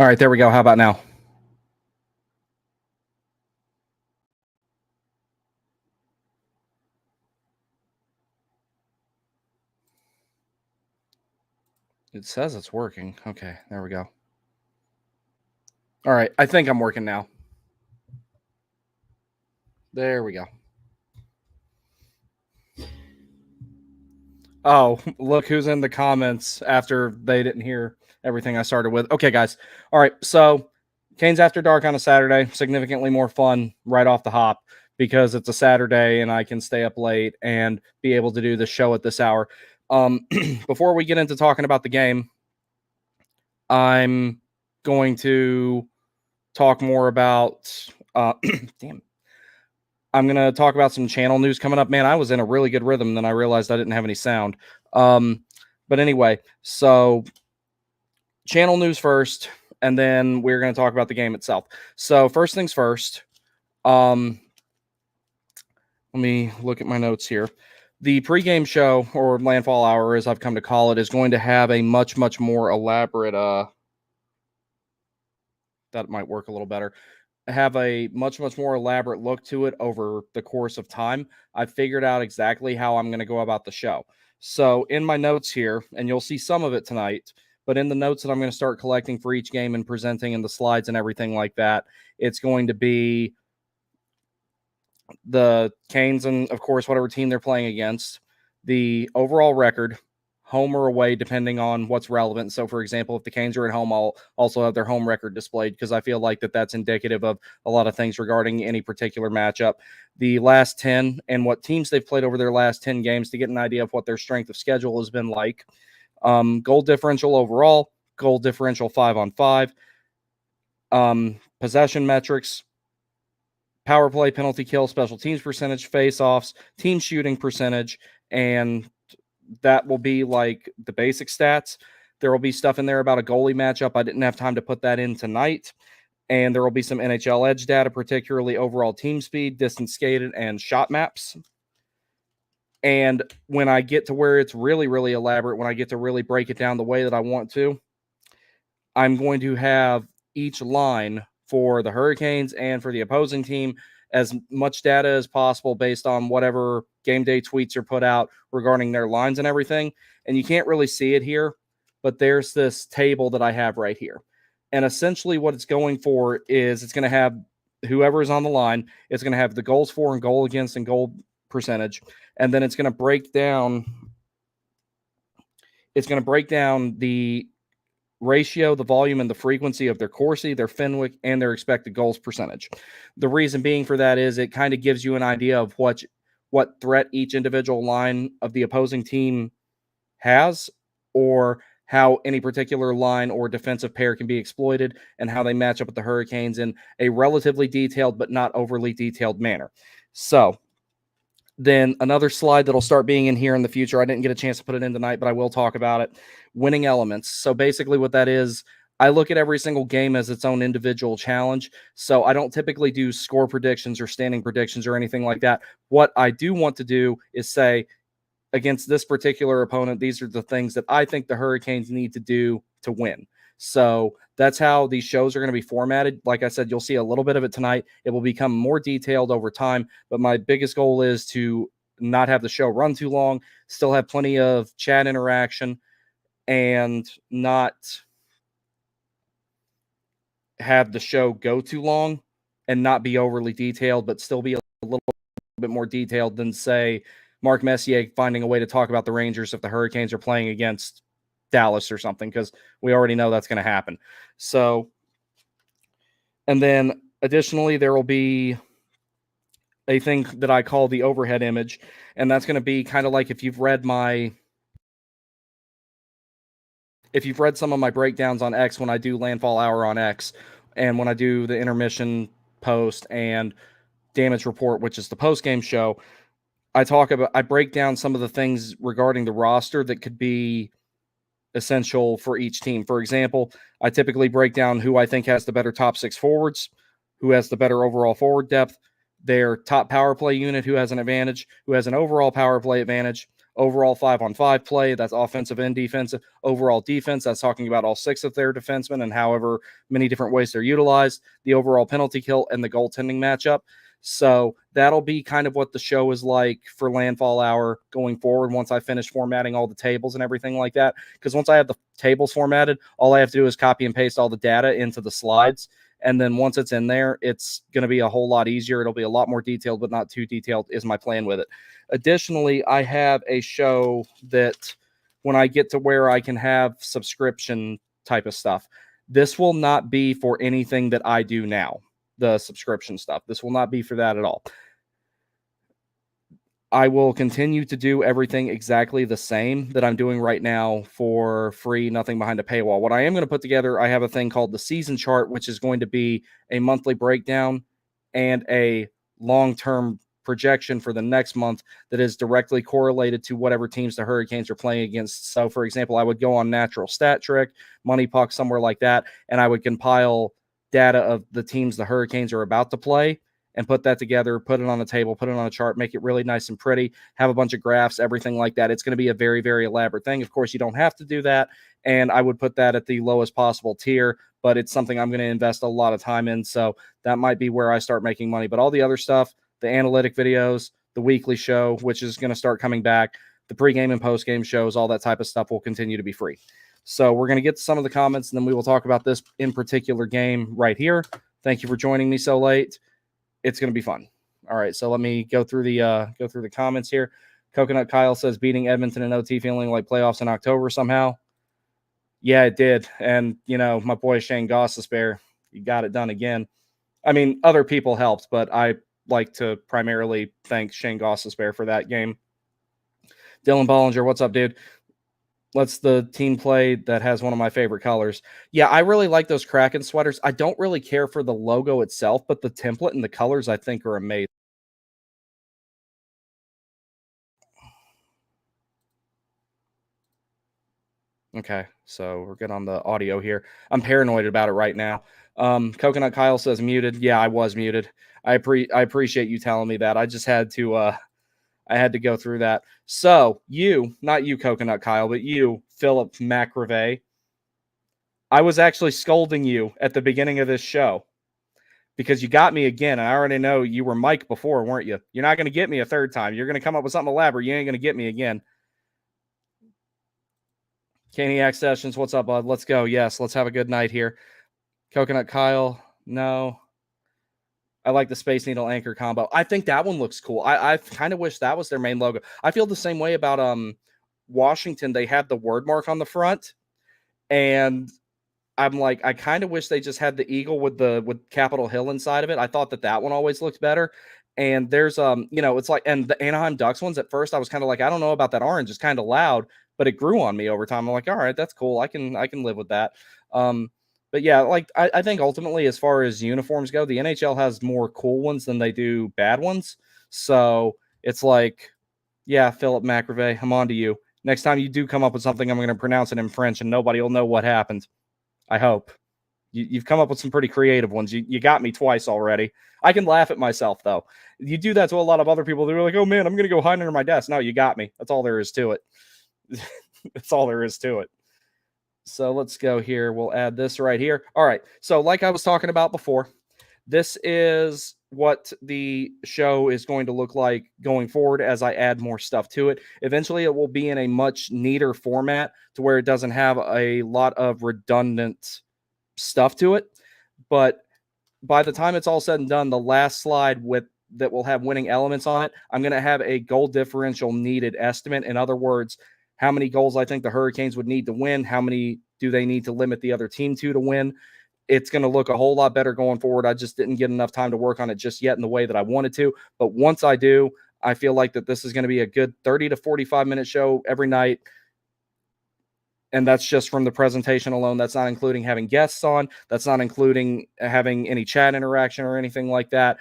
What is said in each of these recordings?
All right, there we go. How about now? It says it's working. Okay, there we go. All right, I think I'm working now. There we go. Oh, look who's in the comments after they didn't hear everything I started with. Okay, guys. All right, so Canes After Dark on a Saturday, significantly more fun right off the hop because it's a Saturday and I can stay up late and be able to do the show at this hour. Before we get into talking about the game, I'm going to talk more about damn. I'm going to talk about some channel news coming up. Man, I was in a really good rhythm, then I realized I didn't have any sound. But anyway, so channel news first, and then we're going to talk about the game itself. So first things first, let me look at my notes here. The pregame show, or Landfall Hour, as I've come to call it, is going to have a much, much more elaborate, that might work a little better, have a much, much more elaborate look to it over the course of time. I've figured out exactly how I'm going to go about the show. So in my notes here, and you'll see some of it tonight, but in the notes that I'm going to start collecting for each game and presenting in the slides and everything like that, it's going to be the Canes and, of course, whatever team they're playing against, the overall record, home or away, depending on what's relevant. So, for example, if the Canes are at home, I'll also have their home record displayed because I feel like that's indicative of a lot of things regarding any particular matchup. The last 10 and what teams they've played over their last 10 games to get an idea of what their strength of schedule has been like. Goal differential overall, goal differential 5-on-5, possession metrics, power play, penalty kill, special teams percentage, face-offs, team shooting percentage, and that will be like the basic stats. There will be stuff in there about a goalie matchup. I didn't have time to put that in tonight. And there will be some NHL edge data, particularly overall team speed, distance skated, and shot maps. And when I get to where it's really, really elaborate, when I get to really break it down the way that I want to, I'm going to have each line for the Hurricanes and for the opposing team as much data as possible based on whatever game day tweets are put out regarding their lines and everything. And you can't really see it here, but there's this table that I have right here. And essentially what it's going for is it's going to have whoever is on the line, it's going to have the goals for and goal against and goal percentage. And then it's going to break down the ratio, the volume, and the frequency of their Corsi, their Fenwick, and their expected goals percentage. The reason being for that is it kind of gives you an idea of what threat each individual line of the opposing team has, or how any particular line or defensive pair can be exploited, and how they match up with the Hurricanes in a relatively detailed but not overly detailed manner. So then another slide that'll start being in here in the future. I didn't get a chance to put it in tonight, but I will talk about it. Winning elements. So basically what that is, I look at every single game as its own individual challenge. So I don't typically do score predictions or standing predictions or anything like that. What I do want to do is say, against this particular opponent, these are the things that I think the Hurricanes need to do to win. So that's how these shows are going to be formatted. Like I said, you'll see a little bit of it tonight. It will become more detailed over time, but my biggest goal is to not have the show run too long, still have plenty of chat interaction, and not have the show go too long and not be overly detailed, but still be a little bit more detailed than, say, Mark Messier finding a way to talk about the Rangers if the Hurricanes are playing against Dallas or something, because we already know that's going to happen. So, and then additionally, there will be a thing that I call the overhead image, and that's going to be kind of like if you've read some of my breakdowns on X when I do Landfall Hour on X, and when I do the intermission post and damage report, which is the post-game show, I break down some of the things regarding the roster that could be essential for each team. For example, I typically break down who I think has the better top six forwards, who has the better overall forward depth, their top power play unit, who has an advantage, who has an overall power play advantage. Overall 5-on-5 play, that's offensive and defensive. Overall defense, that's talking about all 6 of their defensemen and however many different ways they're utilized. The overall penalty kill and the goaltending matchup. So that'll be kind of what the show is like for Landfall Hour going forward once I finish formatting all the tables and everything like that. Because once I have the tables formatted, all I have to do is copy and paste all the data into the slides. And then once it's in there, it's going to be a whole lot easier. It'll be a lot more detailed, but not too detailed is my plan with it. Additionally, I have a show that when I get to where I can have subscription type of stuff, this will not be for anything that I do now. The subscription stuff. This will not be for that at all. I will continue to do everything exactly the same that I'm doing right now for free, nothing behind a paywall. What I am going to put together, I have a thing called the season chart, which is going to be a monthly breakdown and a long-term projection for the next month that is directly correlated to whatever teams the Hurricanes are playing against. So, for example, I would go on Natural Stat Trick, Money Puck, somewhere like that, and I would compile data of the teams the Hurricanes are about to play and put that together, put it on a table, put it on a chart, make it really nice and pretty, have a bunch of graphs, everything like that. It's going to be a very, very elaborate thing. Of course, you don't have to do that, and I would put that at the lowest possible tier, but it's something I'm going to invest a lot of time in, so that might be where I start making money. But all the other stuff, the analytic videos, the weekly show, which is going to start coming back, the pregame and postgame shows, all that type of stuff will continue to be free. So we're going to get to some of the comments, and then we will talk about this in particular game right here. Thank you for joining me so late. It's going to be fun. All right, so let me go through the comments here. Coconut Kyle says beating Edmonton in OT feeling like playoffs in October somehow. Yeah, it did. And, my boy Shane Gostisbehere, he got it done again. I mean, other people helped, but I like to primarily thank Shane Gostisbehere for that game. Dylan Bollinger, what's up, dude? Let's the team play that has one of my favorite colors. Yeah, I really like those Kraken sweaters. I don't really care for the logo itself, but the template and the colors I think are amazing. Okay, so we're good on the audio here. I'm paranoid about it right now. Coconut Kyle says muted. Yeah, I was muted. I appreciate you telling me that. I just had to I had to go through that. So you, not you, Coconut Kyle, but you, Philip McRae, I was actually scolding you at the beginning of this show because you got me again. And I already know you were Mike before, weren't you? You're not going to get me a third time. You're going to come up with something elaborate. You ain't going to get me again. Caniac Sessions, what's up, bud? Let's go. Yes, let's have a good night here. Coconut Kyle, no. I like the Space Needle Anchor combo. I think that one looks cool. I kind of wish that was their main logo. I feel the same way about Washington. They had the word mark on the front, and I'm like, I kind of wish they just had the eagle with Capitol Hill inside of it. I thought that one always looked better. And there's it's like, and the Anaheim Ducks ones at first I was kind of like, I don't know about that orange. It's kind of loud, but it grew on me over time. I'm like, all right, that's cool. I can live with that. But yeah, like I think ultimately, as far as uniforms go, the NHL has more cool ones than they do bad ones. So it's like, yeah, Philip McRae, I'm on to you. Next time you do come up with something, I'm going to pronounce it in French, and nobody will know what happened. I hope. You've come up with some pretty creative ones. You got me twice already. I can laugh at myself, though. You do that to a lot of other people. They're like, oh, man, I'm going to go hide under my desk. No, you got me. That's all there is to it. That's all there is to it. So let's go here. We'll add this right here. All right. So like I was talking about before, this is what the show is going to look like going forward as I add more stuff to it. Eventually, it will be in a much neater format to where it doesn't have a lot of redundant stuff to it. But by the time it's all said and done, the last slide that will have winning elements on it, I'm going to have a goal differential needed estimate. In other words, how many goals I think the Hurricanes would need to win, how many do they need to limit the other team to win. It's going to look a whole lot better going forward. I just didn't get enough time to work on it just yet in the way that I wanted to. But once I do, I feel like that this is going to be a good 30 to 45-minute show every night. And that's just from the presentation alone. That's not including having guests on. That's not including having any chat interaction or anything like that.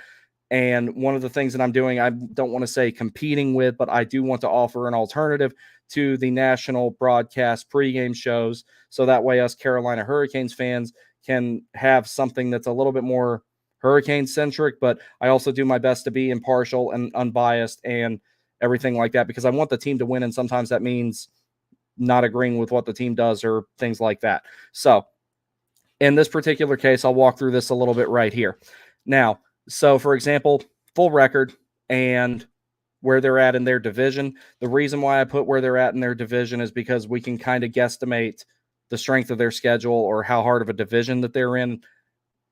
And one of the things that I'm doing, I don't want to say competing with, but I do want to offer an alternative to the national broadcast pregame shows. So that way us Carolina Hurricanes fans can have something that's a little bit more Hurricane centric, but I also do my best to be impartial and unbiased and everything like that, because I want the team to win. And sometimes that means not agreeing with what the team does or things like that. So in this particular case, I'll walk through this a little bit right here. Now, so for example, full record and where they're at in their division. The reason why I put where they're at in their division is because we can kind of guesstimate the strength of their schedule or how hard of a division that they're in,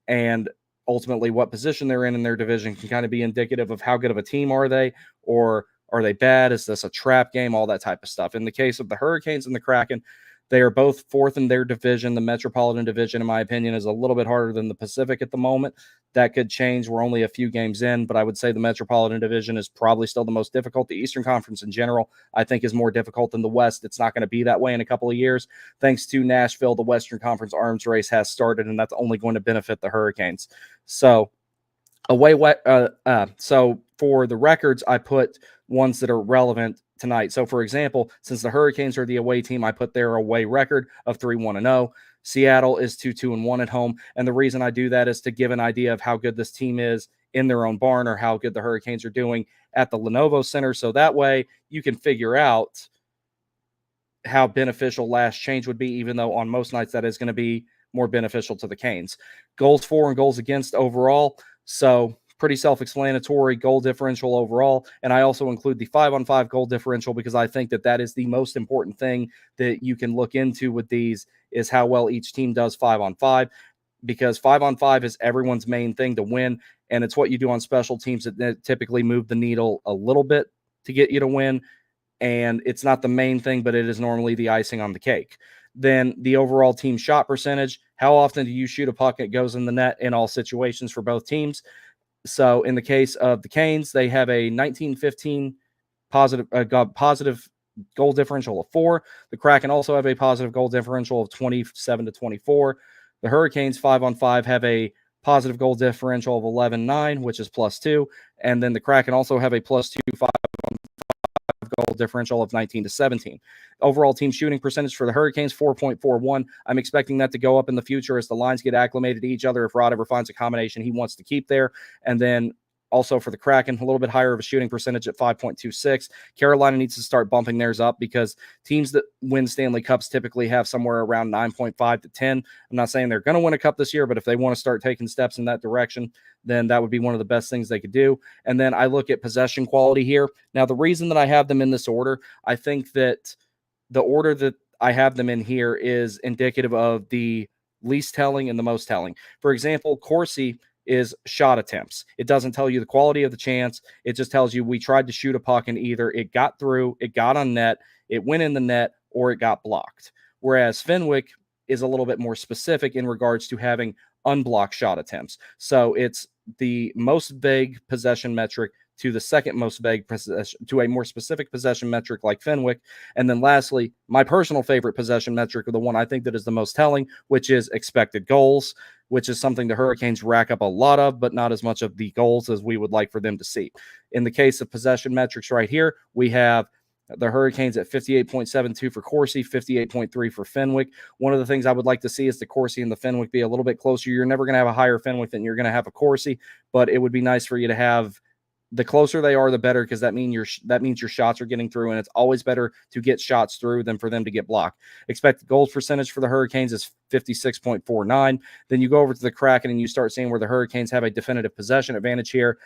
and ultimately what position they're in their division can kind of be indicative of how good of a team are they, or are they bad? Is this a trap game? All that type of stuff. In the case of the Hurricanes and the Kraken, they are both fourth in their division. The Metropolitan Division, in my opinion, is a little bit harder than the Pacific at the moment. That could change. We're only a few games in, but I would say the Metropolitan Division is probably still the most difficult. The Eastern Conference in general, I think, is more difficult than the West. It's not going to be that way in a couple of years. Thanks to Nashville, the Western Conference arms race has started, and that's only going to benefit the Hurricanes. So so for the records, I put ones that are relevant tonight. So for example, since the Hurricanes are the away team, I put their away record of 3-1-0. Seattle is 2-2-1 at home. And the reason I do that is to give an idea of how good this team is in their own barn, or how good the Hurricanes are doing at the Lenovo Center. So that way you can figure out how beneficial last change would be, even though on most nights that is going to be more beneficial to the Canes. Goals for and goals against overall. So pretty self-explanatory. Goal differential overall. And I also include the 5-on-5 goal differential, because I think that that is the most important thing that you can look into with these, is how well each team does 5-on-5, because 5-on-5 is everyone's main thing to win. And it's what you do on special teams that typically move the needle a little bit to get you to win. And it's not the main thing, but it is normally the icing on the cake. Then the overall team shot percentage. How often do you shoot a puck that goes in the net in all situations for both teams? So in the case of the Canes, they have a 19-15 positive goal differential of 4. The Kraken also have a positive goal differential of 27-24. The Hurricanes 5-on-5 have a positive goal differential of 11-9, which is +2. And then the Kraken also have a +2 goal differential of 19-17. Overall team shooting percentage for the Hurricanes, 4.41. I'm expecting that to go up in the future as the lines get acclimated to each other, if Rod ever finds a combination he wants to keep there. And then also for the Kraken, a little bit higher of a shooting percentage at 5.26. Carolina needs to start bumping theirs up, because teams that win Stanley Cups typically have somewhere around 9.5 to 10. I'm not saying they're going to win a cup this year, but if they want to start taking steps in that direction, then that would be one of the best things they could do. And then I look at possession quality here. Now, the reason that I have them in this order, I think that the order that I have them in here is indicative of the least telling and the most telling. For example, Corsi is shot attempts. It doesn't tell you the quality of the chance. It just tells you we tried to shoot a puck and either it got through, it got on net, it went in the net, or it got blocked. Whereas Fenwick is a little bit more specific in regards to having unblocked shot attempts. So it's the most vague possession metric to the second most vague possession, to a more specific possession metric like Fenwick. And then lastly, my personal favorite possession metric, or the one I think that is the most telling, which is expected goals, which is something the Hurricanes rack up a lot of, but not as much of the goals as we would like for them to see. In the case of possession metrics right here, we have the Hurricanes at 58.72 for Corsi, 58.3 for Fenwick. One of the things I would like to see is the Corsi and the Fenwick be a little bit closer. You're never going to have a higher Fenwick than you're going to have a Corsi, but it would be nice for you to have, the closer they are, the better, because that means your shots are getting through, and it's always better to get shots through than for them to get blocked. Expected goals percentage for the Hurricanes is 56.49. Then you go over to the Kraken and you start seeing where the Hurricanes have a definitive possession advantage here.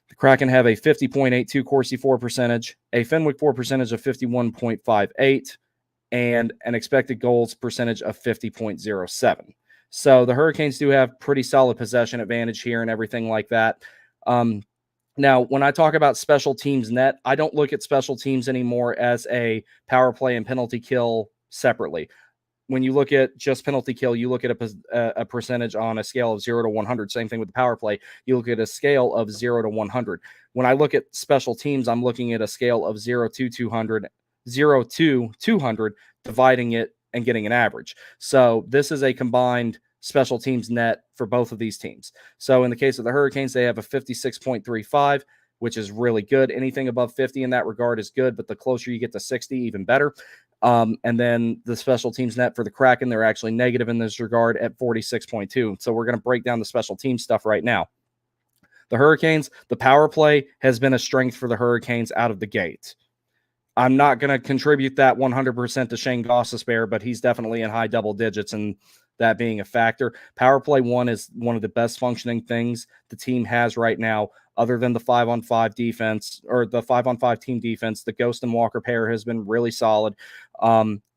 The Kraken have a 50.82 Corsi 4 percentage, a Fenwick 4 percentage of 51.58, and an expected goals percentage of 50.07. So the Hurricanes do have pretty solid possession advantage here and everything like that. Now, when I talk about special teams net, I don't look at special teams anymore as a power play and penalty kill separately. When you look at just penalty kill, you look at a percentage on a scale of 0 to 100. Same thing with the power play. You look at a scale of 0 to 100. When I look at special teams, I'm looking at a scale of 0 to 200, dividing it and getting an average. So this is a combined special teams net for both of these teams. So in the case of the Hurricanes, they have a 56.35, which is really good. Anything above 50 in that regard is good, but the closer you get to 60, even better. And then the special teams net for the Kraken, they're actually negative in this regard at 46.2. So we're going to break down the special team stuff right now. The Hurricanes, the power play has been a strength for the Hurricanes out of the gate. I'm not going to contribute that 100% to Shane Gostisbehere, but he's definitely in high double digits, and that being a factor. Power play 1 is one of the best functioning things the team has right now, other than the 5-on-5 defense or the 5-on-5 team defense. The Ghost and Walker pair has been really solid.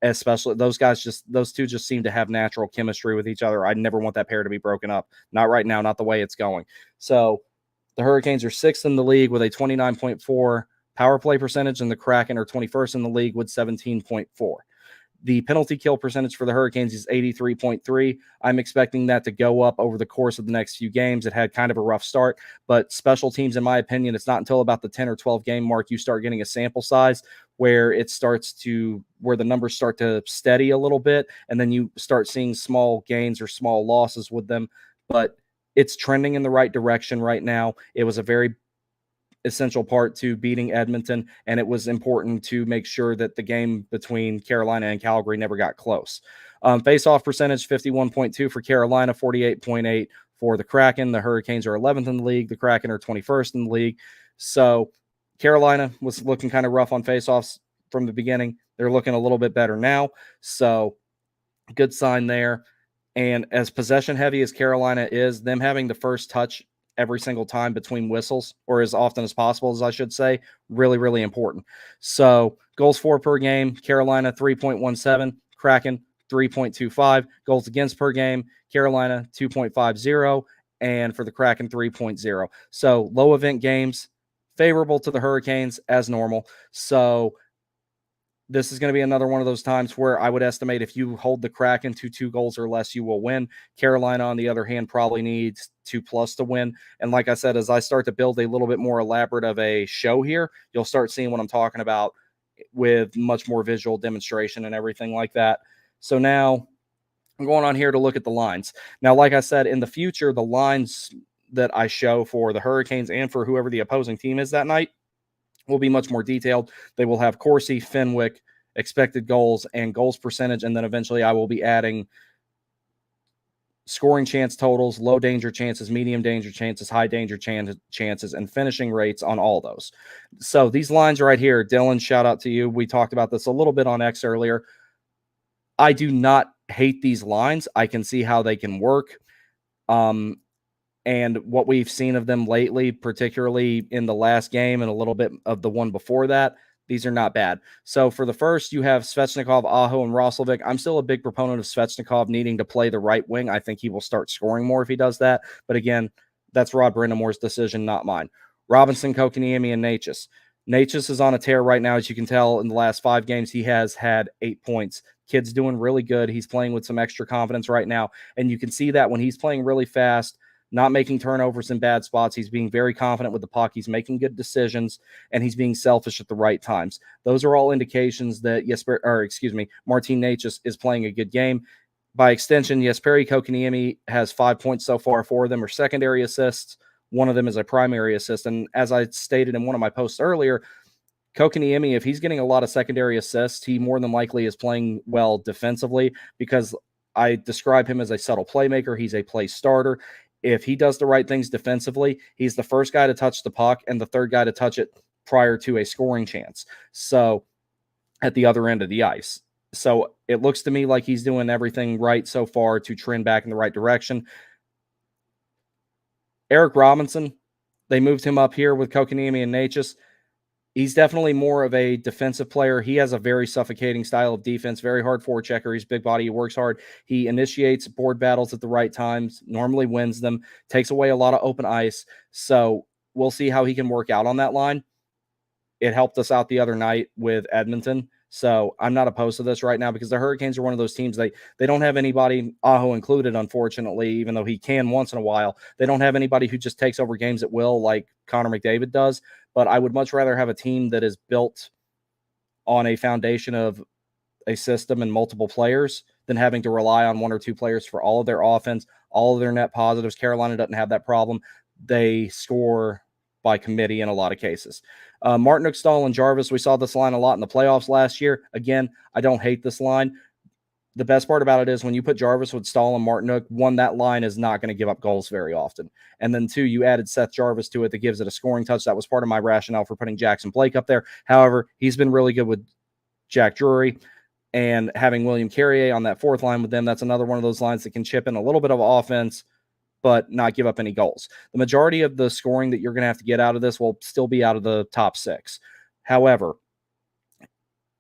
Especially those two just seem to have natural chemistry with each other. I never want that pair to be broken up. Not right now, not the way it's going. So the Hurricanes are 6th in the league with a 29.4 power play percentage, and the Kraken are 21st in the league with 17.4. The penalty kill percentage for the Hurricanes is 83.3. I'm expecting that to go up over the course of the next few games. It had kind of a rough start, but special teams, in my opinion, it's not until about the 10 or 12 game mark you start getting a sample size where the numbers start to steady a little bit, and then you start seeing small gains or small losses with them. But it's trending in the right direction right now. It was a very essential part to beating Edmonton, and it was important to make sure that the game between Carolina and Calgary never got close. Face-off percentage, 51.2 for Carolina, 48.8 for the Kraken. The Hurricanes are 11th in the league. The Kraken are 21st in the league. So Carolina was looking kind of rough on face-offs from the beginning. They're looking a little bit better now. So good sign there. And as possession heavy as Carolina is, them having the first touch every single time between whistles, or as often as possible, as I should say, really, really important. So goals for per game, Carolina 3.17, Kraken 3.25, goals against per game, Carolina 2.50, and for the Kraken 3.0. So low event games, favorable to the Hurricanes as normal. So this is going to be another one of those times where I would estimate if you hold the Kraken to 2 goals or less, you will win. Carolina, on the other hand, probably needs 2+ to win. And like I said, as I start to build a little bit more elaborate of a show here, you'll start seeing what I'm talking about with much more visual demonstration and everything like that. So now I'm going on here to look at the lines. Now, like I said, in the future, the lines that I show for the Hurricanes and for whoever the opposing team is that night will be much more detailed. They will have Corsi, Fenwick, expected goals, and goals percentage, and then eventually I will be adding scoring chance totals, low danger chances, medium danger chances, high danger chances, and finishing rates on all those. So these lines right here, Dylan, shout out to you. We talked about this a little bit on X earlier. I do not hate these lines. I can see how they can work. And what we've seen of them lately, particularly in the last game and a little bit of the one before that, these are not bad. So for the first, you have Svechnikov, Aho, and Roslovic. I'm still a big proponent of Svechnikov needing to play the right wing. I think he will start scoring more if he does that. But again, that's Rod Brendamore's decision, not mine. Robinson, Kokoniemi, and Necas. Necas is on a tear right now. As you can tell, in the last 5 games, he has had 8 points. Kid's doing really good. He's playing with some extra confidence right now. And you can see that when he's playing really fast, not making turnovers in bad spots. He's being very confident with the puck. He's making good decisions, and he's being selfish at the right times. Those are all indications that Martin Necas is playing a good game. By extension, Jesperi Kokoniemi has 5 points so far. 4 of them are secondary assists. 1 of them is a primary assist. And as I stated in one of my posts earlier, Kokoniemi, if he's getting a lot of secondary assists, he more than likely is playing well defensively, because I describe him as a subtle playmaker. He's a play starter. If he does the right things defensively, he's the first guy to touch the puck and the third guy to touch it prior to a scoring chance. So at the other end of the ice. So it looks to me like he's doing everything right so far to trend back in the right direction. Eric Robinson, they moved him up here with Kokoniemi and Necas. He's definitely more of a defensive player. He has a very suffocating style of defense, very hard forechecker. He's big body. He works hard. He initiates board battles at the right times, normally wins them, takes away a lot of open ice. So we'll see how he can work out on that line. It helped us out the other night with Edmonton. So I'm not opposed to this right now, because the Hurricanes are one of those teams, they don't have anybody, Aho included, unfortunately, even though he can once in a while. They don't have anybody who just takes over games at will like Connor McDavid does. But I would much rather have a team that is built on a foundation of a system and multiple players than having to rely on 1 or 2 players for all of their offense, all of their net positives. Carolina doesn't have that problem. They score by committee in a lot of cases. Martin Stahl and Jarvis, we saw this line a lot in the playoffs last year. Again, I don't hate this line. the best part about it is when you put Jarvis with Stahl and Martinook, one, that line is not going to give up goals very often. And then two, you added Seth Jarvis to it that gives it a scoring touch. That was part of my rationale for putting Jackson Blake up there. However, he's been really good with Jack Drury, and having William Carrier on that fourth line with them, that's another one of those lines that can chip in a little bit of offense, but not give up any goals. The majority of the scoring that you're going to have to get out of this will still be out of the top six. However,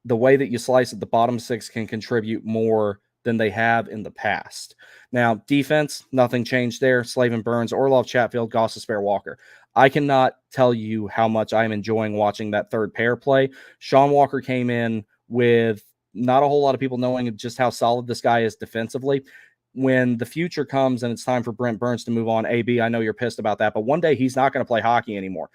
the way that you slice it, the bottom six can contribute more than they have in the past. Now, defense, nothing changed there. Slavin, Burns, Orlov, Chatfield, Gostisbehere, Walker. I cannot tell you how much I'm enjoying watching that third pair play. Sean Walker came in with not a whole lot of people knowing just how solid this guy is defensively. When the future comes and it's time for Brent Burns to move on, AB, I know you're pissed about that, but one day he's not going to play hockey anymore.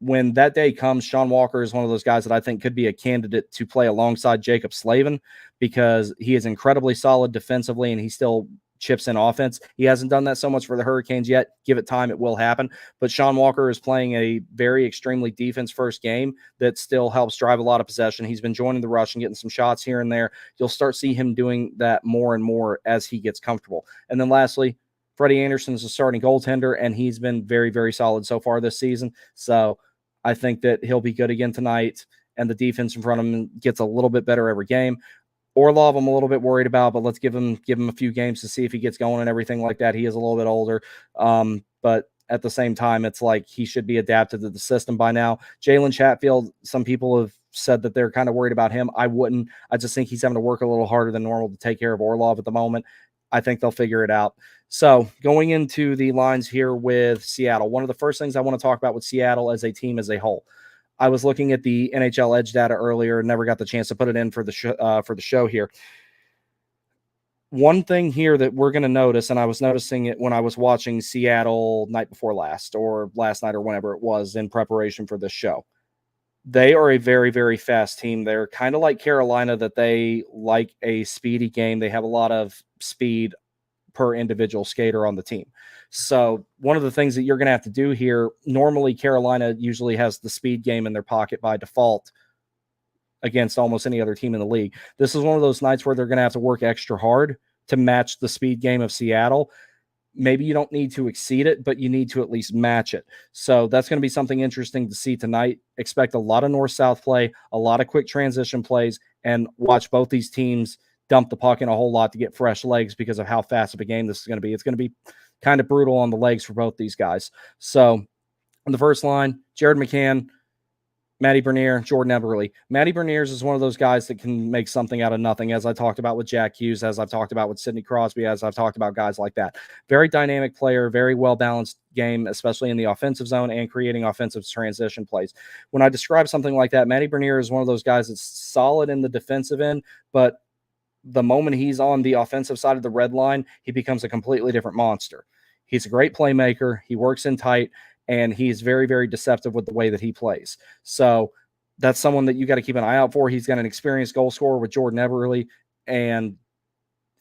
When that day comes, Sean Walker is one of those guys that I think could be a candidate to play alongside Jacob Slavin because he is incredibly solid defensively and he still chips in offense. He hasn't done that so much for the Hurricanes yet. Give it time, it will happen. But Sean Walker is playing a very extremely defense-first game that still helps drive a lot of possession. He's been joining the rush and getting some shots here and there. You'll start seeing him doing that more and more as he gets comfortable. And then lastly, Freddie Anderson is a starting goaltender, and he's been very, very solid so far this season. So I think that he'll be good again tonight, and the defense in front of him gets a little bit better every game. Orlov, I'm a little bit worried about, but let's give him a few games to see if he gets going and everything like that. He is a little bit older, but at the same time, it's like he should be adapted to the system by now. Jalen Chatfield, some people have said that they're kind of worried about him. I wouldn't. I just think he's having to work a little harder than normal to take care of Orlov at the moment. I think they'll figure it out. So going into the lines here with Seattle, one of the first things I want to talk about with Seattle as a team as a whole. I was looking at the NHL Edge data earlier, never got the chance to put it in for the show here. One thing here that we're going to notice, and I was noticing it when I was watching Seattle night before last or last night or whenever it was in preparation for this show. They are a very, very fast team. They're kind of like Carolina, that they like a speedy game. They have a lot of speed per individual skater on the team. So one of the things that you're going to have to do here, normally Carolina usually has the speed game in their pocket by default against almost any other team in the league. This is one of those nights where they're going to have to work extra hard to match the speed game of Seattle. Maybe you don't need to exceed it, but you need to at least match it. So that's going to be something interesting to see tonight. Expect a lot of north-south play, a lot of quick transition plays, and watch both these teams dump the puck in a whole lot to get fresh legs because of how fast of a game this is going to be. It's going to be kind of brutal on the legs for both these guys. So on the first line, Jared McCann, Matty Bernier, Jordan Eberle. Matty Berniers is one of those guys that can make something out of nothing, as I talked about with Jack Hughes, as I've talked about with Sidney Crosby, as I've talked about guys like that. Very dynamic player, very well-balanced game, especially in the offensive zone and creating offensive transition plays. When I describe something like that, Matty Bernier is one of those guys that's solid in the defensive end, but the moment he's on the offensive side of the red line, he becomes a completely different monster. He's a great playmaker. He works in tight, and he's very, very deceptive with the way that he plays. So that's someone that you got to keep an eye out for. He's got an experienced goal scorer with Jordan Eberle, and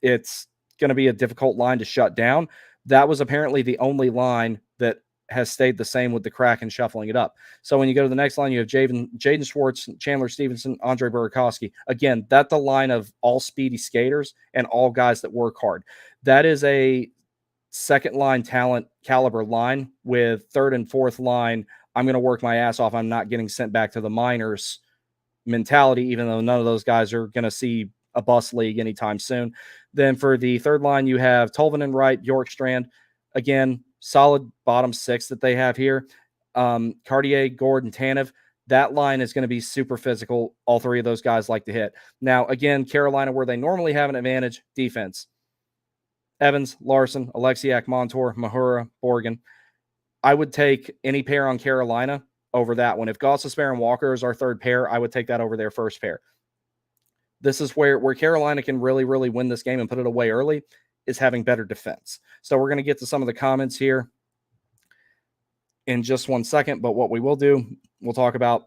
it's going to be a difficult line to shut down. That was apparently the only line that has stayed the same with the Kraken shuffling it up. So when you go to the next line, you have Jaden Schwartz, Chandler Stevenson, Andre Burakovsky. Again, that's the line of all speedy skaters and all guys that work hard. That is a second line talent caliber line. With third and fourth line, I'm going to work my ass off. I'm not getting sent back to the minors mentality, even though none of those guys are going to see a bus league anytime soon. Then for the third line, you have Tolvanen, Wright, Bjorkstrand. Again, solid bottom six that they have here. Cartier, Gordon, Tanev. That line is going to be super physical. All three of those guys like to hit. Now, again, Carolina, where they normally have an advantage, defense. Evans, Larson, Alexiak, Montour, Mahura, Borgen. I would take any pair on Carolina over that one. If Gostisbehere and Walker is our third pair, I would take that over their first pair. This is where Carolina can really, really win this game and put it away early, is having better defense. So we're going to get to some of the comments here in just 1 second, but what we will do, we'll talk about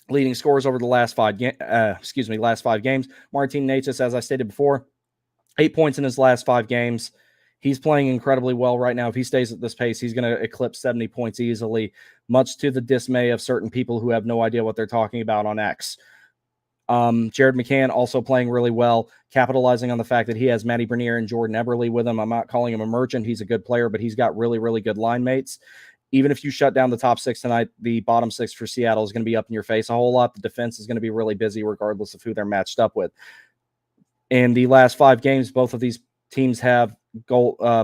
leading scores over the last five games. Martin Necas, as I stated before, 8 points in his last 5 games. He's playing incredibly well right now. If he stays at this pace, he's going to eclipse 70 points easily, much to the dismay of certain people who have no idea what they're talking about on X. Jared McCann also playing really well, capitalizing on the fact that he has Matty Bernier and Jordan Eberle with him. I'm not calling him a merchant. He's a good player, but he's got really, really good line mates. Even if you shut down the top six tonight, the bottom six for Seattle is going to be up in your face a whole lot. The defense is going to be really busy regardless of who they're matched up with. In the last 5 games, both of these teams have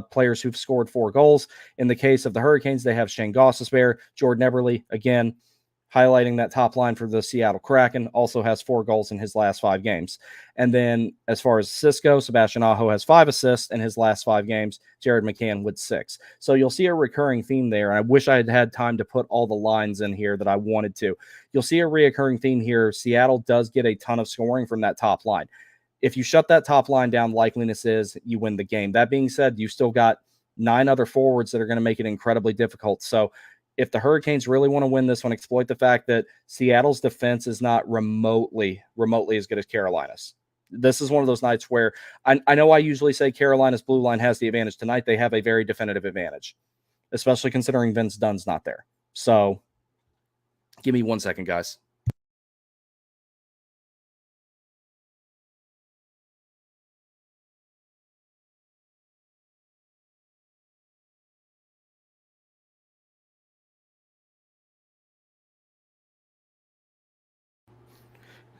players who've scored 4 goals. In the case of the Hurricanes, they have Shane Gostisbehere, Jordan Eberle, again, highlighting that top line for the Seattle Kraken, also has 4 goals in his last 5 games. And then as far as assists go, Sebastian Aho has 5 assists in his last 5 games, Jared McCann with 6. So you'll see a recurring theme there. I wish I had had time to put all the lines in here that I wanted to. You'll see a recurring theme here. Seattle does get a ton of scoring from that top line. If you shut that top line down, likeliness is you win the game. That being said, you still got 9 other forwards that are going to make it incredibly difficult. So if the Hurricanes really want to win this one, exploit the fact that Seattle's defense is not remotely as good as Carolina's. This is one of those nights where I know I usually say Carolina's blue line has the advantage. Tonight, they have a very definitive advantage, especially considering Vince Dunn's not there. So give me 1 second, guys.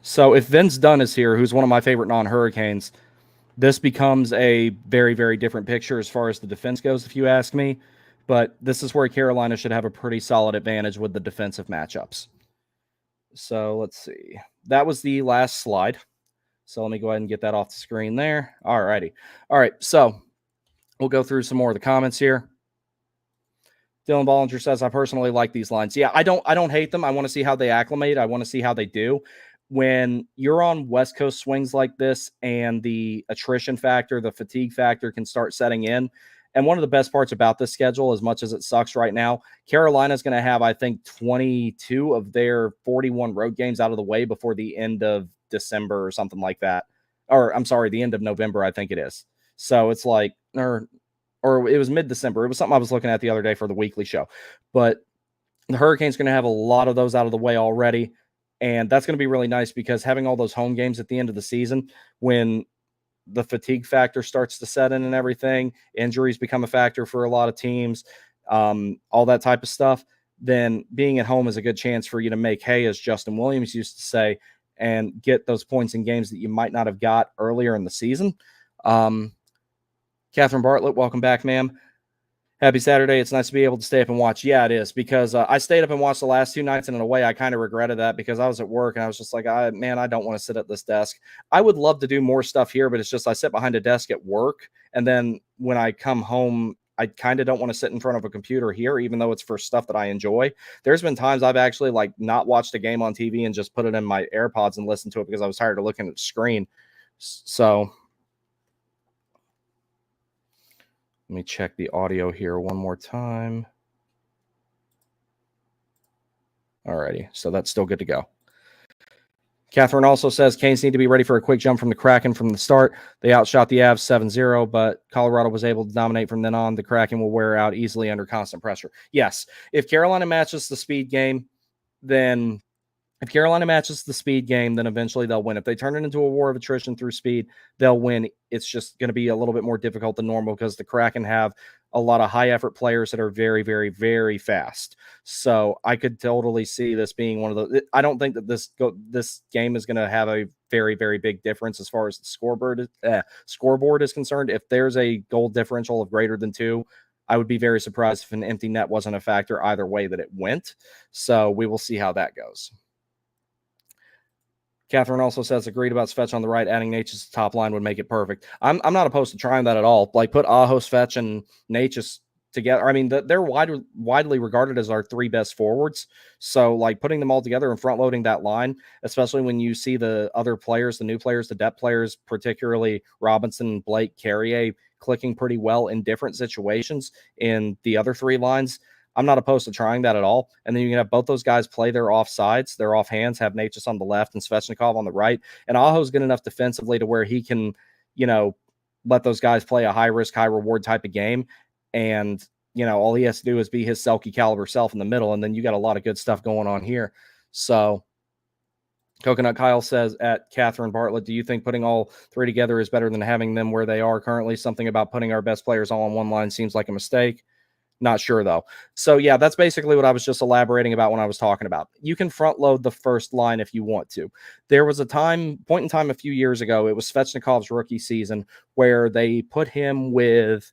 So if Vince Dunn is here, who's one of my favorite non-Hurricanes, this becomes a very, very different picture as far as the defense goes, if you ask me. But this is where Carolina should have a pretty solid advantage with the defensive matchups. So let's see. That was the last slide. So let me go ahead and get that off the screen there. All righty. All right. So we'll go through some more of the comments here. Dylan Bollinger says, I personally like these lines. Yeah, I don't hate them. I want to see how they acclimate. I want to see how they do. When you're on West Coast swings like this and the attrition factor, the fatigue factor can start setting in. And one of the best parts about this schedule, as much as it sucks right now, Carolina's going to have, I think, 22 of their 41 road games out of the way before the end of December or something like that. Or I'm sorry, the end of November, I think it is. So it's like, or it was mid-December. It was something I was looking at the other day for the weekly show. But the Hurricanes going to have a lot of those out of the way already. And that's going to be really nice because having all those home games at the end of the season, when the fatigue factor starts to set in and everything, injuries become a factor for a lot of teams, all that type of stuff, then being at home is a good chance for you to make hay, as Justin Williams used to say, and get those points in games that you might not have got earlier in the season. Catherine Bartlett, welcome back, ma'am. Happy Saturday. It's nice to be able to stay up and watch. Yeah, it is, because I stayed up and watched the last 2 nights, and in a way I kind of regretted that because I was at work and I was just like, I don't want to sit at this desk. I would love to do more stuff here, but it's just I sit behind a desk at work, and then when I come home, I kind of don't want to sit in front of a computer here, even though it's for stuff that I enjoy. There's been times I've actually not watched a game on TV and just put it in my AirPods and listened to it because I was tired of looking at the screen. So let me check the audio here one more time. Alrighty, so that's still good to go. Catherine also says Canes need to be ready for a quick jump from the Kraken from the start. They outshot the Avs 7-0, but Colorado was able to dominate from then on. The Kraken will wear out easily under constant pressure. Yes, if Carolina matches the speed game, then eventually they'll win. If they turn it into a war of attrition through speed, they'll win. It's just going to be a little bit more difficult than normal because the Kraken have a lot of high-effort players that are very, very, very fast. So I could totally see this being one of those. I don't think that this game is going to have a very, very big difference as far as the scoreboard is concerned. If there's a goal differential of greater than 2, I would be very surprised if an empty net wasn't a factor either way that it went. So we will see how that goes. Catherine also says, agreed about Svetch on the right. Adding Natchez to top line would make it perfect. I'm not opposed to trying that at all. Put Aho, Svetch, and Natchez together. I mean, they're widely regarded as our 3 best forwards. So, putting them all together and front-loading that line, especially when you see the other players, the new players, the depth players, particularly Robinson, Blake, Carrier, clicking pretty well in different situations in the other 3 lines, I'm not opposed to trying that at all. And then you can have both those guys play their offsides, their offhands, have Natchez on the left and Svechnikov on the right. And Aho's good enough defensively to where he can, let those guys play a high-risk, high-reward type of game. And, all he has to do is be his Selke caliber self in the middle. And then you got a lot of good stuff going on here. So Coconut Kyle says at Catherine Bartlett, do you think putting all three together is better than having them where they are currently? Something about putting our best players all on one line seems like a mistake. Not sure, though. So, yeah, that's basically what I was just elaborating about when I was talking about. You can front load the first line if you want to. There was a point in time a few years ago, it was Svechnikov's rookie season, where they put him with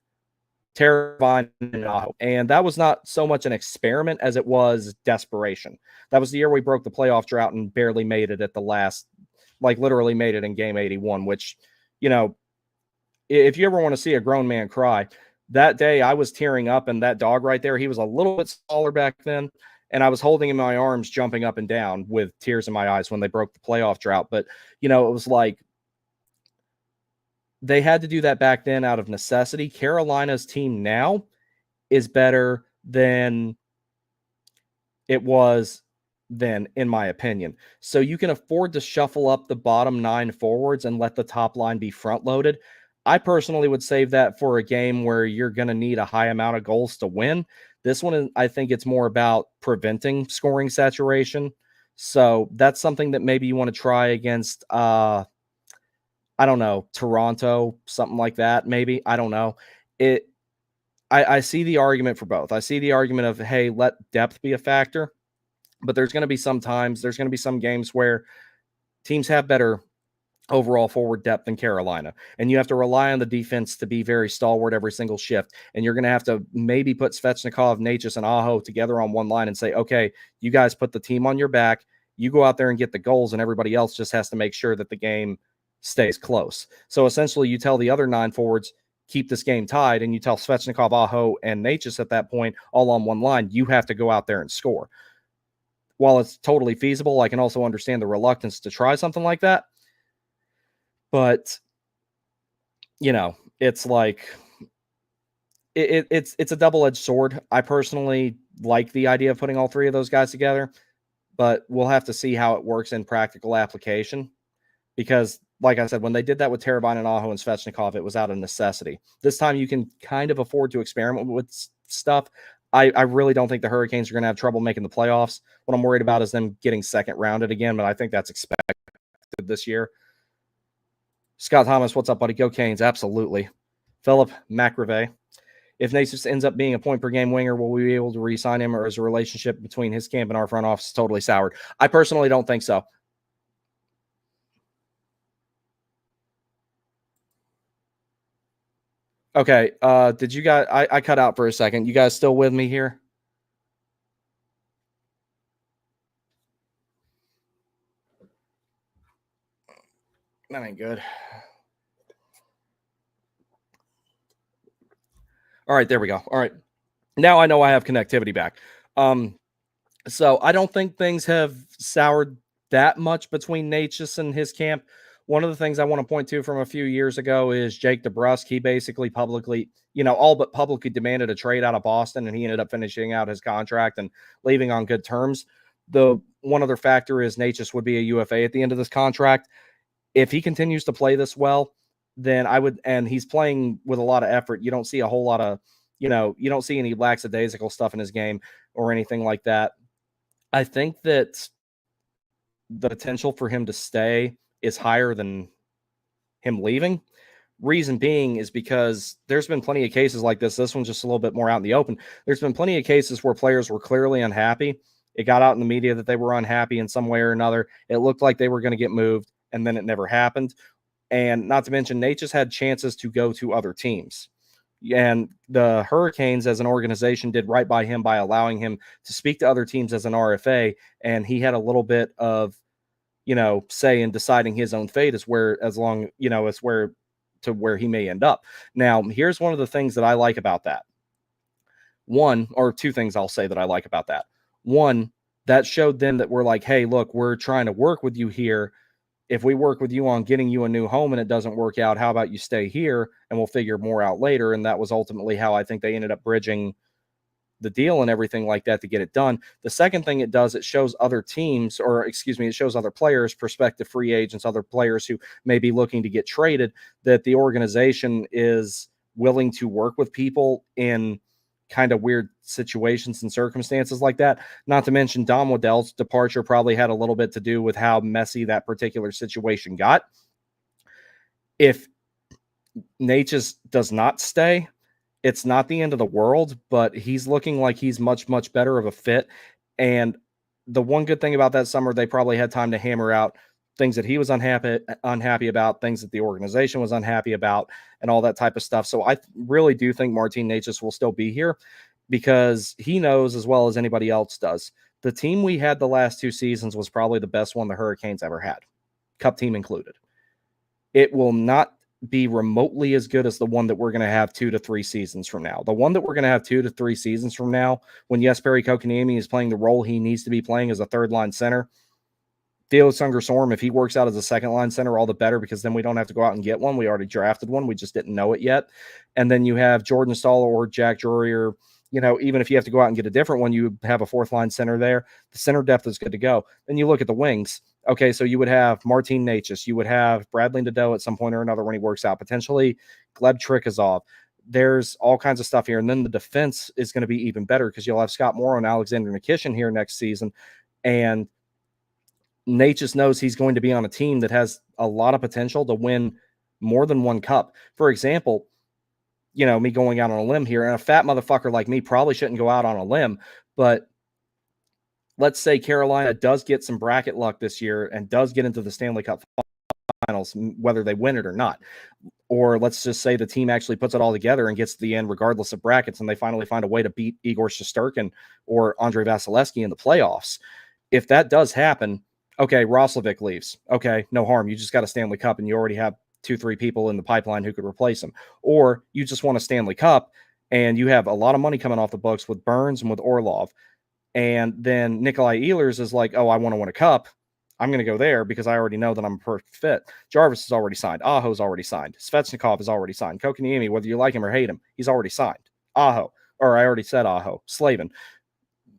Teravainen and Aho. And that was not so much an experiment as it was desperation. That was the year we broke the playoff drought and barely made it at the last, like literally made it in game 81, which, you know, if you ever want to see a grown man cry, that day I was tearing up, and that dog right there, he was a little bit smaller back then, and I was holding him in my arms, jumping up and down with tears in my eyes when they broke the playoff drought. But, you know, it was like they had to do that back then out of necessity. Carolina's team now is better than it was then, in my opinion. So you can afford to shuffle up the bottom 9 forwards and let the top line be front loaded. I personally would save that for a game where you're going to need a high amount of goals to win. This one, I think it's more about preventing scoring saturation. So that's something that maybe you want to try against, I don't know, Toronto, something like that, maybe. I don't know. I see the argument for both. I see the argument of, hey, let depth be a factor. But there's going to be some games where teams have better overall forward depth than Carolina, and you have to rely on the defense to be very stalwart every single shift. And you're going to have to maybe put Svechnikov, Necas, and Aho together on one line and say, okay, you guys put the team on your back. You go out there and get the goals, and everybody else just has to make sure that the game stays close. So essentially, you tell the other 9 forwards, keep this game tied, and you tell Svechnikov, Aho, and Necas at that point, all on one line, you have to go out there and score. While it's totally feasible, I can also understand the reluctance to try something like that. But, you know, it's like it's a double-edged sword. I personally like the idea of putting all 3 of those guys together, but we'll have to see how it works in practical application. Because, like I said, when they did that with Teravainen, Aho, and Svechnikov, it was out of necessity. This time you can kind of afford to experiment with stuff. I really don't think the Hurricanes are going to have trouble making the playoffs. What I'm worried about is them getting second rounded again, but I think that's expected this year. Scott Thomas, what's up, buddy? Go Canes, absolutely. Philip McRae, if Necas ends up being a point-per-game winger, will we be able to re-sign him, or is the relationship between his camp and our front office totally soured? I personally don't think so. Okay, did you guys... I cut out for a second. You guys still with me here? That ain't good. All right, there we go. All right. Now I know I have connectivity back. So I don't think things have soured that much between Necas and his camp. One of the things I want to point to from a few years ago is Jake DeBrusk. He basically publicly, all but publicly demanded a trade out of Boston, and he ended up finishing out his contract and leaving on good terms. The one other factor is Necas would be a UFA at the end of this contract. If he continues to play this well, then I would, and he's playing with a lot of effort. You don't see a whole lot of, you don't see any lackadaisical stuff in his game or anything like that. I think that the potential for him to stay is higher than him leaving. Reason being is because there's been plenty of cases like this. This one's just a little bit more out in the open. There's been plenty of cases where players were clearly unhappy. It got out in the media that they were unhappy in some way or another. It looked like they were going to get moved, and then it never happened. And not to mention, Necas had chances to go to other teams. And the Hurricanes as an organization did right by him by allowing him to speak to other teams as an RFA. And he had a little bit of, say in deciding his own fate as where he may end up. Now, here's one of the things that I like about that. One, or two things I'll say that I like about that. One, that showed them that we're like, hey, look, we're trying to work with you here. If we work with you on getting you a new home and it doesn't work out, how about you stay here and we'll figure more out later? And that was ultimately how I think they ended up bridging the deal and everything like that to get it done. The second thing it does, it shows other teams, it shows other players, prospective free agents, other players who may be looking to get traded, that the organization is willing to work with people in kind of weird situations and circumstances like that. Not to mention Don Waddell's departure probably had a little bit to do with how messy that particular situation got. If Natchez does not stay, it's not the end of the world, but he's looking like he's much, much better of a fit. And the one good thing about that summer, they probably had time to hammer out things that he was unhappy about, things that the organization was unhappy about, and all that type of stuff. So I really do think Martin Natchez will still be here because he knows as well as anybody else does. The team we had the last 2 seasons was probably the best one the Hurricanes ever had, Cup team included. It will not be remotely as good as the one that we're going to have 2 to 3 seasons from now. The one that we're going to have 2 to 3 seasons from now, when Jesperi Kotkaniemi is playing the role he needs to be playing as a third-line center, Felix Unger-Sorm, if he works out as a second-line center, all the better, because then we don't have to go out and get one. We already drafted one. We just didn't know it yet. And then you have Jordan Stahl or Jack Drury, or, even if you have to go out and get a different one, you have a fourth-line center there. The center depth is good to go. Then you look at the wings. Okay, so you would have Martin Natchez. You would have Bradley Nadeau at some point or another when he works out. Potentially Gleb Trikazov. There's all kinds of stuff here. And then the defense is going to be even better because you'll have Scott Morrow and Alexander Nikishin here next season. And Natchez knows he's going to be on a team that has a lot of potential to win more than one cup. For example, me going out on a limb here, and a fat motherfucker like me probably shouldn't go out on a limb, but let's say Carolina does get some bracket luck this year and does get into the Stanley Cup Finals, whether they win it or not. Or let's just say the team actually puts it all together and gets to the end regardless of brackets, and they finally find a way to beat Igor Shesterkin or Andrei Vasilevsky in the playoffs. If that does happen, okay, Roslovic leaves. Okay, no harm. You just got a Stanley Cup and you already have 2-3 people in the pipeline who could replace him. Or you just won a Stanley Cup and you have a lot of money coming off the books with Burns and with Orlov. And then Nikolai Ehlers is like, oh, I want to win a cup. I'm going to go there because I already know that I'm a perfect fit. Jarvis is already signed. Aho's already signed. Svechnikov is already signed. Kotkaniemi, whether you like him or hate him, he's already signed. Aho, or I already said Aho. Slavin.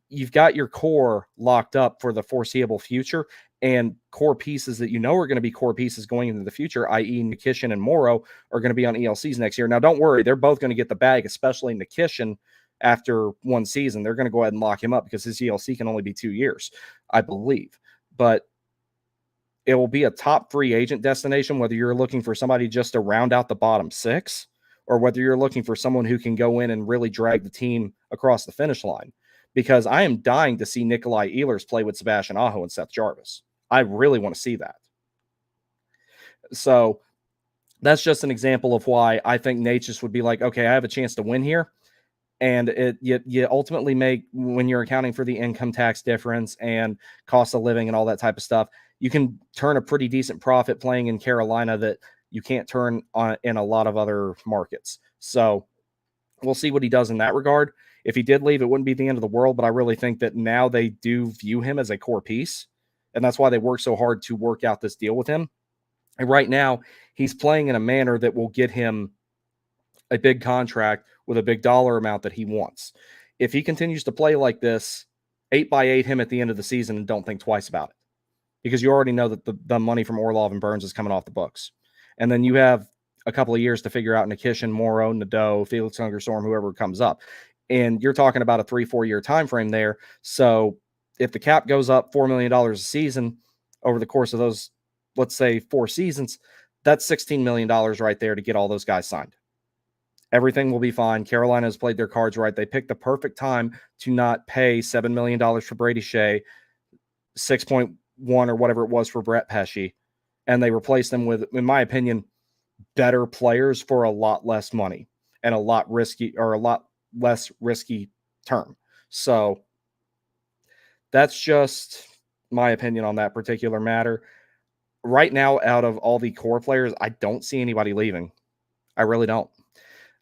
You've got your core locked up for the foreseeable future, and core pieces that are going to be core pieces going into the future, i.e. Nikishin and Morrow, are going to be on ELCs next year. Now, don't worry. They're both going to get the bag, especially Nikishin. After one season, they're going to go ahead and lock him up because his ELC can only be 2 years, I believe. But it will be a top free agent destination, whether you're looking for somebody just to round out the bottom 6 or whether you're looking for someone who can go in and really drag the team across the finish line. Because I am dying to see Nikolai Ehlers play with Sebastian Aho and Seth Jarvis. I really want to see that. So that's just an example of why I think Natchez would be like, okay, I have a chance to win here. And you ultimately make, when you're accounting for the income tax difference and cost of living and all that type of stuff, you can turn a pretty decent profit playing in Carolina that you can't turn on in a lot of other markets. So we'll see what he does in that regard. If he did leave, it wouldn't be the end of the world, but I really think that now they do view him as a core piece, and that's why they work so hard to work out this deal with him. And right now, he's playing in a manner that will get him a big contract with a big dollar amount that he wants. If he continues to play like this, 8x8 him at the end of the season and don't think twice about it, because you already know that the money from Orlov and Burns is coming off the books. And then you have a couple of years to figure out Nikishin, Morrow, Nadeau, Felix Unger-Sorm, whoever comes up. And you're talking about a 3-4 year time frame there. So if the cap goes up $4 million a season over the course of those, let's say 4 seasons, that's $16 million right there to get all those guys signed. Everything will be fine. Carolina has played their cards right. They picked the perfect time to not pay $7 million for Brady Shea, 6.1 or whatever it was for Brett Pesce, and they replaced them with, in my opinion, better players for a lot less money and a lot less risky term. So that's just my opinion on that particular matter. Right now, out of all the core players, I don't see anybody leaving. I really don't.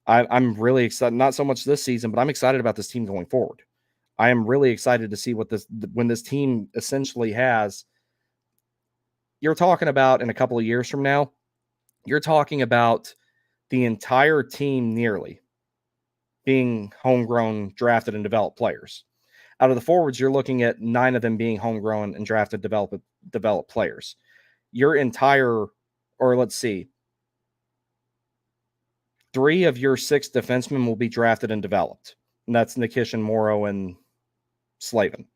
I'm really excited, not so much this season, but I'm excited about this team going forward. I am really excited to see when this team essentially has, you're talking about in a couple of years from now, you're talking about the entire team nearly being homegrown, drafted, and developed players. Out of the forwards, you're looking at 9 of them being homegrown and drafted, developed players. Your entire, or let's see, 3 of your 6 defensemen will be drafted and developed. And that's Nikishin, Morrow, and Slavin.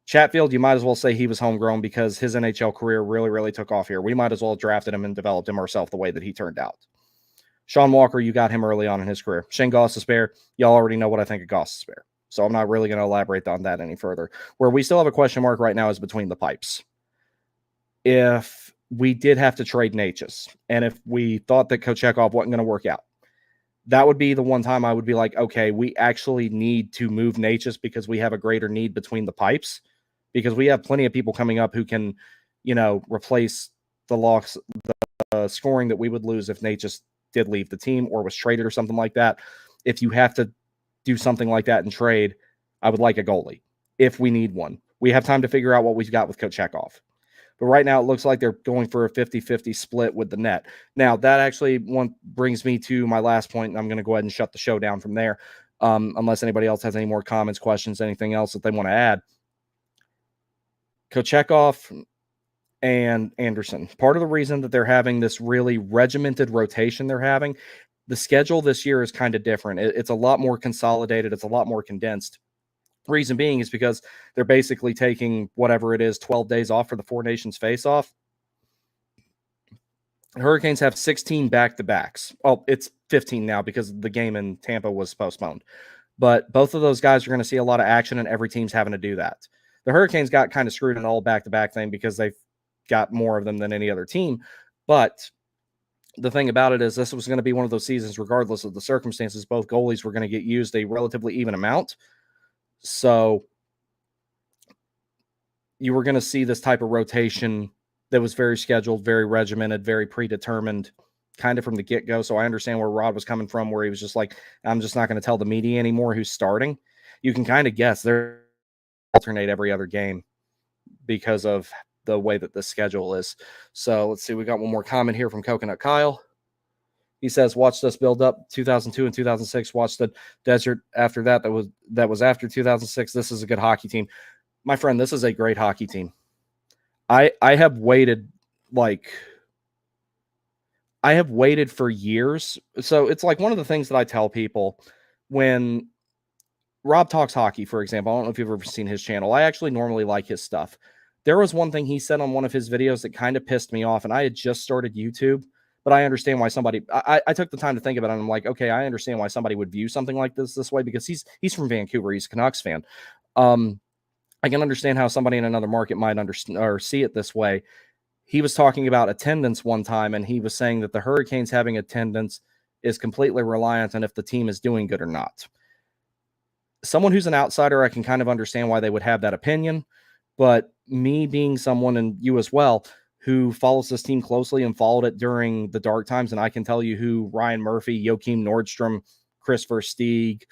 Chatfield, you might as well say he was homegrown because his NHL career really, really took off here. We might as well have drafted him and developed him ourselves the way that he turned out. Sean Walker, you got him early on in his career. Shane Gostisbehere, y'all already know what I think of Gostisbehere. So I'm not really going to elaborate on that any further. Where we still have a question mark right now is between the pipes. If we did have to trade Natchez, and if we thought that Kochekov wasn't going to work out, that would be the one time I would be like, okay, we actually need to move Natchez because we have a greater need between the pipes, because we have plenty of people coming up who can, replace the loss, the scoring that we would lose if Natchez did leave the team or was traded or something like that. If you have to do something like that in trade, I would like a goalie if we need one. We have time to figure out what we've got with Kochekov. But right now, it looks like they're going for a 50-50 split with the net. Now, that actually brings me to my last point, and I'm going to go ahead and shut the show down from there, unless anybody else has any more comments, questions, anything else that they want to add. Kochekov and Anderson. Part of the reason that they're having this really regimented rotation they're having, the schedule this year is kind of different. It's a lot more consolidated. It's a lot more condensed. Reason being is because they're basically taking whatever it is, 12 days off for the Four Nations face-off. The Hurricanes have 16 back-to-backs. Oh, it's 15 now because the game in Tampa was postponed. But both of those guys are going to see a lot of action, and every team's having to do that. The Hurricanes got kind of screwed in the whole back-to-back thing because they've got more of them than any other team. But the thing about it is this was going to be one of those seasons, regardless of the circumstances, both goalies were going to get used a relatively even amount. So you were going to see this type of rotation that was very scheduled, very regimented, very predetermined, kind of from the get-go. So I understand where Rod was coming from, where he was just like, I'm just not going to tell the media anymore who's starting. You can kind of guess they're alternate every other game because of the way that the schedule is. So let's see. We got one more comment here from Coconut Kyle. He says, watched us build up 2002 and 2006. Watched the desert after that. That was after 2006. This is a good hockey team. My friend, this is a great hockey team. I have waited for years. So it's like one of the things that I tell people when Rob Talks Hockey, for example. I don't know if you've ever seen his channel. I actually normally like his stuff. There was one thing he said on one of his videos that kind of pissed me off, and I had just started YouTube. But I understand why I took the time to think about it. And I'm like, okay, I understand why somebody would view something like this way, because he's from Vancouver. He's a Canucks fan. I can understand how somebody in another market might understand or see it this way. He was talking about attendance one time, and he was saying that the Hurricanes having attendance is completely reliant on if the team is doing good or not. Someone who's an outsider, I can kind of understand why they would have that opinion. But me being someone, and you as well, who follows this team closely and followed it during the dark times, and I can tell you who Ryan Murphy, Joachim Nordstrom, Chris Versteeg,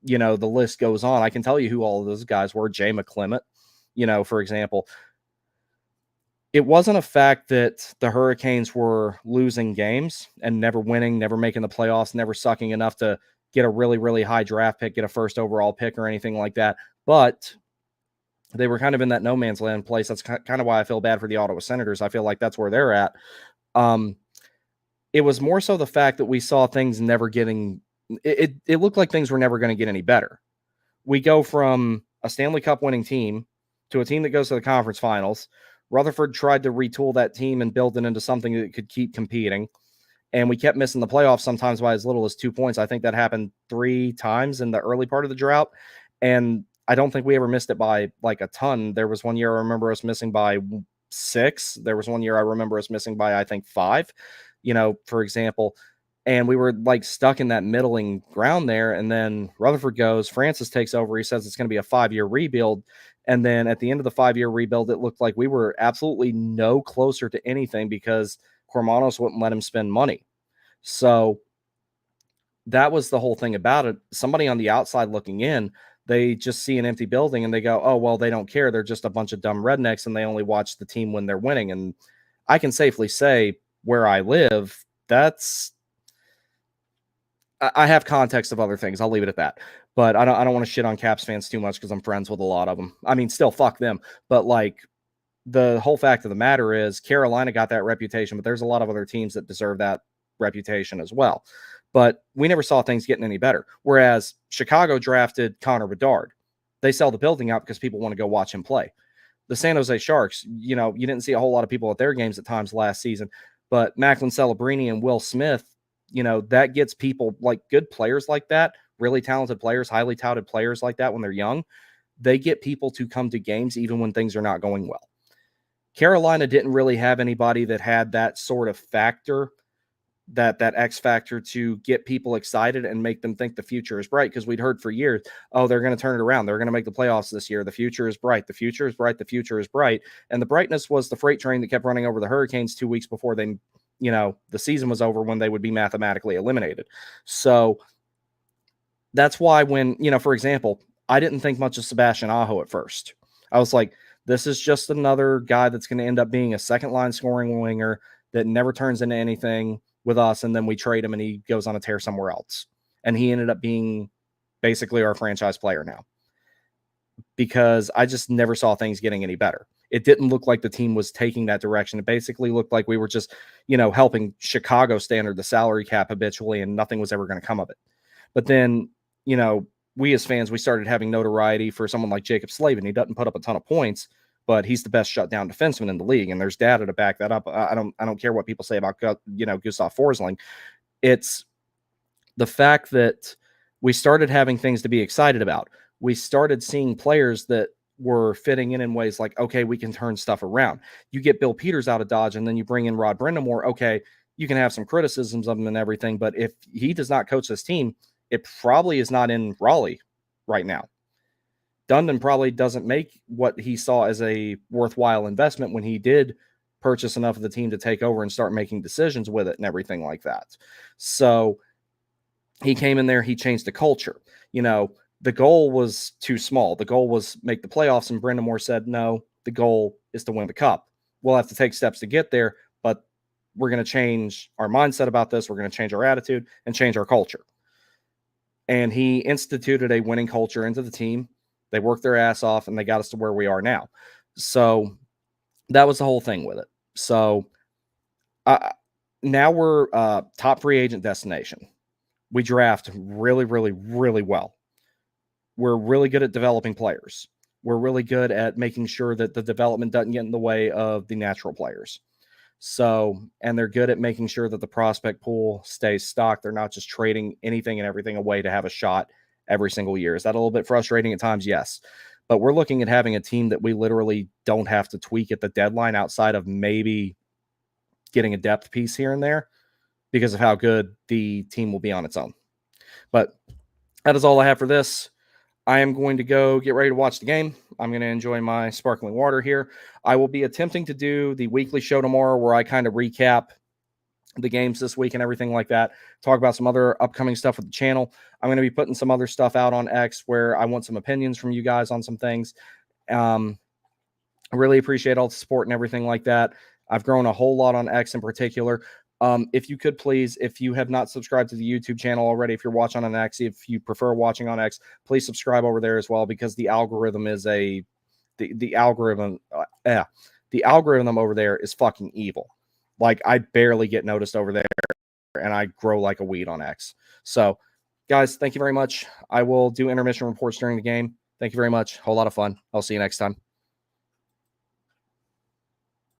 the list goes on. I can tell you who all of those guys were. Jay McClement, for example. It wasn't a fact that the Hurricanes were losing games and never winning, never making the playoffs, never sucking enough to get a really, really high draft pick, get a first overall pick or anything like that. But they were kind of in that no man's land place. That's kind of why I feel bad for the Ottawa Senators. I feel like that's where they're at. It was more so the fact that we saw things never getting – it looked like things were never going to get any better. We go from a Stanley Cup winning team to a team that goes to the conference finals. Rutherford tried to retool that team and build it into something that could keep competing. And we kept missing the playoffs sometimes by as little as 2 points. I think that happened 3 times in the early part of the drought. And I don't think we ever missed it by like a ton. There was one year I remember us missing by 6. There was one year I remember us missing by, I think, 5, for example. And we were like stuck in that middling ground there. And then Rutherford goes, Francis takes over. He says it's going to be a 5-year rebuild. And then at the end of the 5-year rebuild, it looked like we were absolutely no closer to anything because Kormanos wouldn't let him spend money. So that was the whole thing about it. Somebody on the outside looking in, they just see an empty building and they go, oh, well, they don't care. They're just a bunch of dumb rednecks and they only watch the team when they're winning. And I can safely say where I live, I have context of other things. I'll leave it at that. But I don't want to shit on Caps fans too much because I'm friends with a lot of them. I mean, still, fuck them. But like the whole fact of the matter is Carolina got that reputation, but there's a lot of other teams that deserve that reputation as well. But we never saw things getting any better. Whereas Chicago drafted Connor Bedard. They sell the building out because people want to go watch him play. The San Jose Sharks, you didn't see a whole lot of people at their games at times last season, but Macklin Celebrini and Will Smith, that gets people, like good players like that, really talented players, highly touted players like that when they're young. They get people to come to games even when things are not going well. Carolina didn't really have anybody that had that sort of factor, that X factor to get people excited and make them think the future is bright, because we'd heard for years, oh, they're going to turn it around. They're going to make the playoffs this year. The future is bright. The future is bright. The future is bright. And the brightness was the freight train that kept running over the Hurricanes 2 weeks before they, the season was over, when they would be mathematically eliminated. So that's why when, for example, I didn't think much of Sebastian Aho at first. I was like, this is just another guy that's going to end up being a second line scoring winger that never turns into anything with us, and then we trade him and he goes on a tear somewhere else. And he ended up being basically our franchise player now, because I just never saw things getting any better. It didn't look like the team was taking that direction. It basically looked like we were just, helping Chicago stay under the salary cap habitually, and nothing was ever going to come of it. But then, we as fans, we started having notoriety for someone like Jacob Slavin. He doesn't put up a ton of points, but he's the best shutdown defenseman in the league, and there's data to back that up. I don't care what people say about Gustav Forsling. It's the fact that we started having things to be excited about. We started seeing players that were fitting in ways like, okay, we can turn stuff around. You get Bill Peters out of Dodge, and then you bring in Rod Brindamore. Okay, you can have some criticisms of him and everything, but if he does not coach this team, it probably is not in Raleigh right now. Dundon probably doesn't make what he saw as a worthwhile investment when he did purchase enough of the team to take over and start making decisions with it and everything like that. So he came in there, he changed the culture. The goal was too small. The goal was make the playoffs, and Brindamore said, no, the goal is to win the cup. We'll have to take steps to get there, but we're going to change our mindset about this. We're going to change our attitude and change our culture. And he instituted a winning culture into the team. They worked their ass off, and they got us to where we are now. So that was the whole thing with it. So now we're top free agent destination. We draft really, really, really well. We're really good at developing players. We're really good at making sure that the development doesn't get in the way of the natural players. So, and they're good at making sure that the prospect pool stays stocked. They're not just trading anything and everything away to have a shot every single year. Is that a little bit frustrating at times? Yes. But we're looking at having a team that we literally don't have to tweak at the deadline, outside of maybe getting a depth piece here and there, because of how good the team will be on its own. But that is all I have for this. I am going to go get ready to watch the game. I'm going to enjoy my sparkling water here. I will be attempting to do the weekly show tomorrow, where I kind of recap the games this week and everything like that, talk about some other upcoming stuff with the channel. I'm going to be putting some other stuff out on X where I want some opinions from you guys on some things. I really appreciate all the support and everything like that. I've grown a whole lot on X in particular. If you could please, if you have not subscribed to the YouTube channel already, if you're watching on X, if you prefer watching on X, please subscribe over there as well, because the algorithm is the algorithm over there is fucking evil. Like, I barely get noticed over there, and I grow like a weed on X. So, guys, thank you very much. I will do intermission reports during the game. Thank you very much. Whole lot of fun. I'll see you next time.